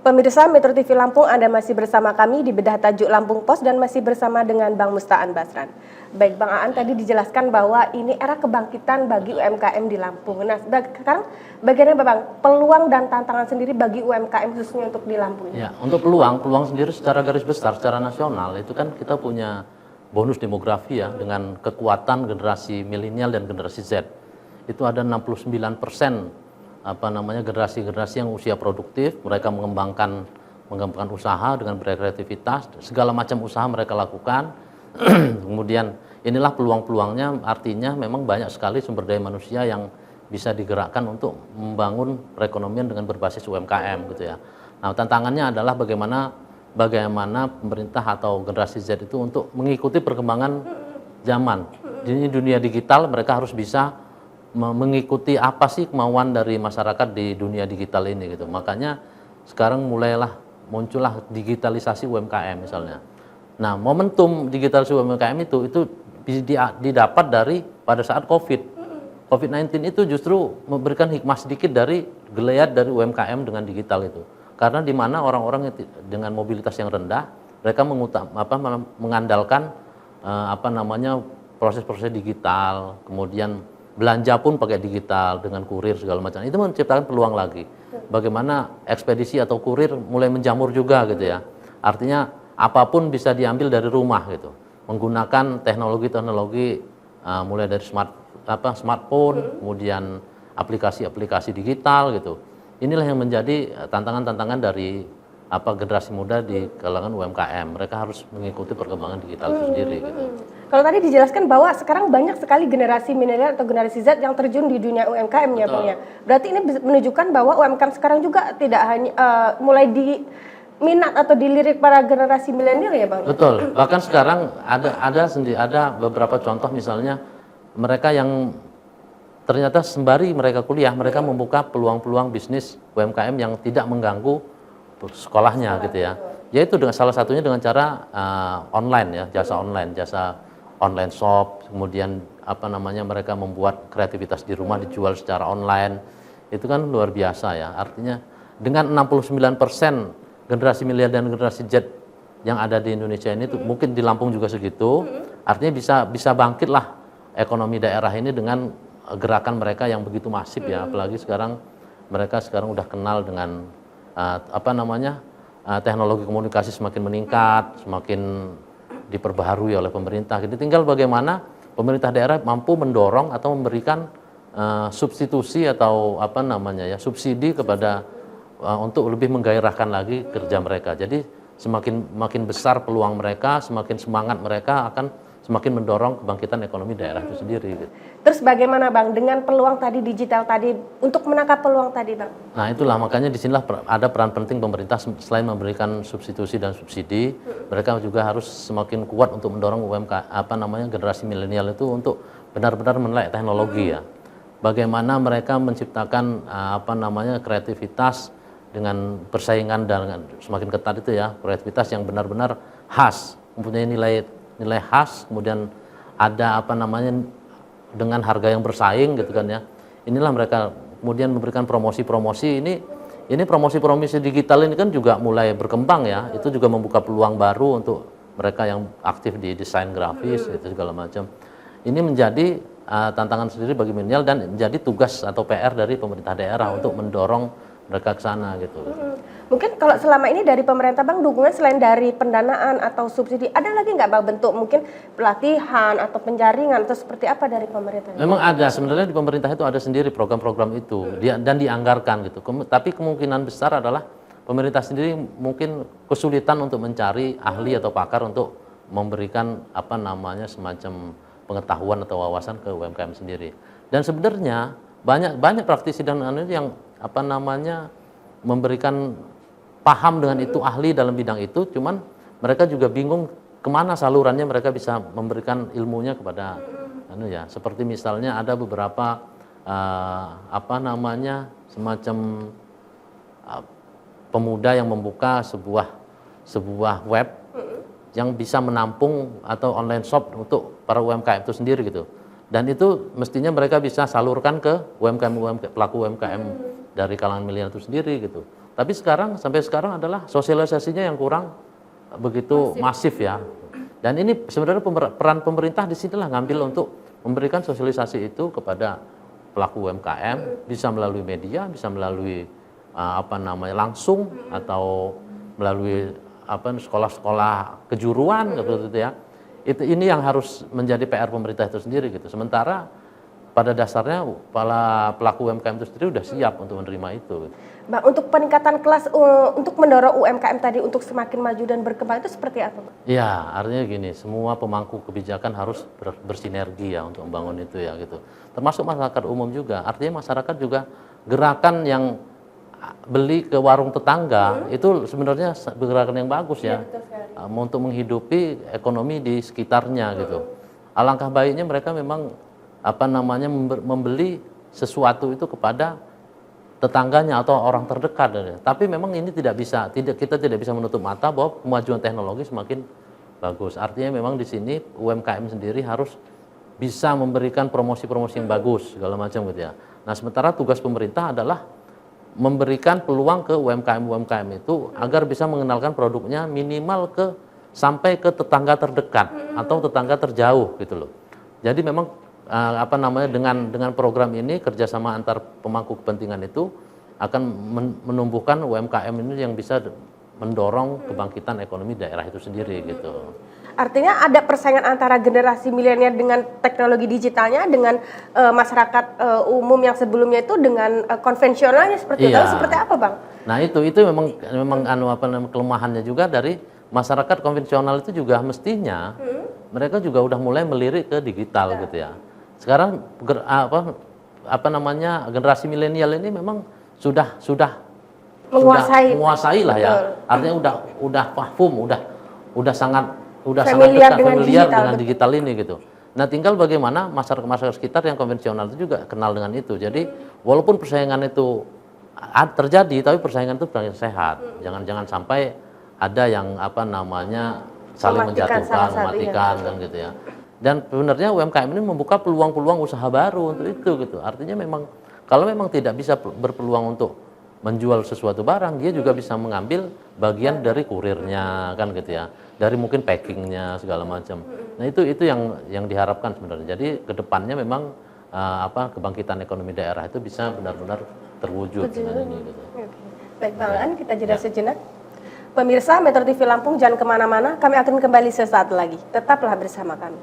Pemirsa Metro TV Lampung, Anda masih bersama kami di Bedah Tajuk Lampung Pos dan masih bersama dengan Bang Mustaan Basran. Baik, Bang Aan tadi dijelaskan bahwa ini era kebangkitan bagi UMKM di Lampung. Nah, sekarang bagaimana Bang, peluang dan tantangan sendiri bagi UMKM khususnya untuk di Lampung? Ya, untuk peluang sendiri secara garis besar, secara nasional itu kan kita punya bonus demografi ya, dengan kekuatan generasi milenial dan generasi Z. Itu ada 69% generasi-generasi yang usia produktif, mereka mengembangkan usaha dengan berkreativitas, segala macam usaha mereka lakukan. Kemudian inilah peluang-peluangnya, artinya memang banyak sekali sumber daya manusia yang bisa digerakkan untuk membangun perekonomian dengan berbasis UMKM gitu ya. Nah, tantangannya adalah bagaimana pemerintah atau generasi Z itu untuk mengikuti perkembangan zaman. Di dunia digital mereka harus bisa mengikuti apa sih kemauan dari masyarakat di dunia digital ini gitu. Makanya sekarang muncullah digitalisasi UMKM misalnya. Nah, momentum digitalisasi UMKM itu didapat dari pada saat COVID-19 itu justru memberikan hikmah sedikit dari geliat dari UMKM dengan digital itu. Karena di mana orang-orang dengan mobilitas yang rendah, mereka mengandalkan proses-proses digital, kemudian belanja pun pakai digital dengan kurir segala macam. Itu menciptakan peluang lagi. Bagaimana ekspedisi atau kurir mulai menjamur juga gitu ya. Artinya apapun bisa diambil dari rumah gitu. Menggunakan teknologi-teknologi mulai dari smartphone, kemudian aplikasi-aplikasi digital gitu. Inilah yang menjadi tantangan-tantangan dari generasi muda di kalangan UMKM. Mereka harus mengikuti perkembangan digital itu sendiri gitu. Kalau tadi dijelaskan bahwa sekarang banyak sekali generasi milenial atau generasi Z yang terjun di dunia UMKM ya Bang ya. Berarti ini menunjukkan bahwa UMKM sekarang juga tidak hanya mulai diminat atau dilirik para generasi milenial ya Bang. Betul. Bahkan sekarang ada beberapa contoh, misalnya mereka yang ternyata sembari mereka kuliah, mereka membuka peluang-peluang bisnis UMKM yang tidak mengganggu sekolahnya gitu ya. Yaitu salah satunya dengan cara online ya, jasa online shop, kemudian mereka membuat kreativitas di rumah dijual secara online. Itu kan luar biasa ya. Artinya dengan 69% generasi milenial dan generasi Z yang ada di Indonesia ini mungkin di Lampung juga segitu. Artinya bisa bangkitlah ekonomi daerah ini dengan gerakan mereka yang begitu masif ya. Apalagi mereka sekarang udah kenal dengan teknologi komunikasi semakin meningkat, semakin diperbaharui oleh pemerintah. Jadi tinggal bagaimana pemerintah daerah mampu mendorong atau memberikan substitusi atau subsidi kepada untuk lebih menggairahkan lagi kerja mereka. Jadi semakin besar peluang mereka, semakin semangat mereka akan semakin mendorong kebangkitan ekonomi daerah itu sendiri. Gitu. Terus bagaimana Bang dengan peluang tadi digital tadi untuk menangkap peluang tadi Bang? Nah itulah makanya disinilah ada peran penting pemerintah selain memberikan substitusi dan subsidi, mereka juga harus semakin kuat untuk mendorong generasi milenial itu untuk benar-benar melek teknologi ya. Bagaimana mereka menciptakan kreativitas dengan persaingan dan semakin ketat itu ya, kreativitas yang benar-benar khas, mempunyai nilai khas, kemudian ada dengan harga yang bersaing gitu kan ya. Inilah mereka kemudian memberikan promosi-promosi ini promosi-promosi digital ini kan juga mulai berkembang ya. Itu juga membuka peluang baru untuk mereka yang aktif di desain grafis itu segala macam. Ini menjadi tantangan sendiri bagi milenial dan menjadi tugas atau PR dari pemerintah daerah untuk mendorong mereka ke sana gitu. Mungkin kalau selama ini dari pemerintah Bang dukungan selain dari pendanaan atau subsidi, ada lagi nggak Bang bentuk mungkin pelatihan atau penjaringan atau seperti apa dari pemerintah? Memang ada, sebenarnya di pemerintah itu ada sendiri program-program itu dan dianggarkan gitu. Tapi kemungkinan besar adalah pemerintah sendiri mungkin kesulitan untuk mencari ahli atau pakar untuk memberikan semacam pengetahuan atau wawasan ke UMKM sendiri. Dan sebenarnya banyak praktisi dan yang memberikan paham dengan itu, ahli dalam bidang itu, cuman mereka juga bingung kemana salurannya mereka bisa memberikan ilmunya kepada seperti misalnya ada beberapa semacam pemuda yang membuka sebuah web yang bisa menampung atau online shop untuk para UMKM itu sendiri gitu. Dan itu mestinya mereka bisa salurkan ke pelaku UMKM dari kalangan milenial itu sendiri gitu. Tapi sampai sekarang adalah sosialisasinya yang kurang begitu masif ya. Dan ini sebenarnya peran pemerintah di sinilah ngambil untuk memberikan sosialisasi itu kepada pelaku UMKM, bisa melalui media, bisa melalui langsung atau melalui sekolah-sekolah kejuruan gitu ya. Ini yang harus menjadi PR pemerintah itu sendiri gitu. Sementara pada dasarnya pelaku UMKM itu sendiri sudah siap untuk menerima itu. Bang, untuk peningkatan kelas untuk mendorong UMKM tadi untuk semakin maju dan berkembang itu seperti apa, Bang? Ya, artinya gini, semua pemangku kebijakan harus bersinergi ya untuk membangun itu ya gitu. Termasuk masyarakat umum juga. Artinya masyarakat juga gerakan yang beli ke warung tetangga itu sebenarnya gerakan yang bagus ya. Untuk menghidupi ekonomi di sekitarnya gitu. Alangkah baiknya mereka memang membeli sesuatu itu kepada tetangganya atau orang terdekat. Tapi memang ini kita tidak bisa menutup mata bahwa kemajuan teknologi semakin bagus. Artinya memang di sini UMKM sendiri harus bisa memberikan promosi-promosi yang bagus segala macam gitu ya. Nah, sementara tugas pemerintah adalah memberikan peluang ke UMKM itu agar bisa mengenalkan produknya minimal sampai ke tetangga terdekat atau tetangga terjauh gitu loh. Jadi memang dengan program ini kerjasama antar pemangku kepentingan itu akan menumbuhkan UMKM ini yang bisa mendorong kebangkitan ekonomi daerah itu sendiri gitu. Artinya ada persaingan antara generasi milenial dengan teknologi digitalnya dengan masyarakat umum yang sebelumnya itu dengan konvensionalnya seperti itu. Seperti apa, Bang? Nah, itu memang kelemahannya juga dari masyarakat konvensional itu juga mestinya mereka juga udah mulai melirik ke digital gitu ya. Sekarang generasi milenial ini memang sudah menguasai lah ya. Artinya udah paham, udah sangat familiar dengan digital ini gitu. Nah, tinggal bagaimana masyarakat sekitar yang konvensional itu juga kenal dengan itu. Jadi walaupun persaingan itu terjadi, tapi persaingan itu persaingan sehat. Jangan sampai ada yang saling menjatuhkan, mematikan kan gitu ya. Dan sebenarnya UMKM ini membuka peluang-peluang usaha baru untuk itu gitu. Artinya memang kalau memang tidak bisa berpeluang untuk menjual sesuatu barang, dia juga bisa mengambil bagian dari kurirnya kan gitu ya. Dari mungkin packingnya segala macam. Nah, itu yang diharapkan sebenarnya. Jadi kedepannya memang kebangkitan ekonomi daerah itu bisa benar-benar terwujud dengan ini gitu. Baik, Bang Aan, kita jeda sejenak. Pemirsa Metro TV Lampung, jangan kemana-mana, kami akan kembali sesaat lagi. Tetaplah bersama kami.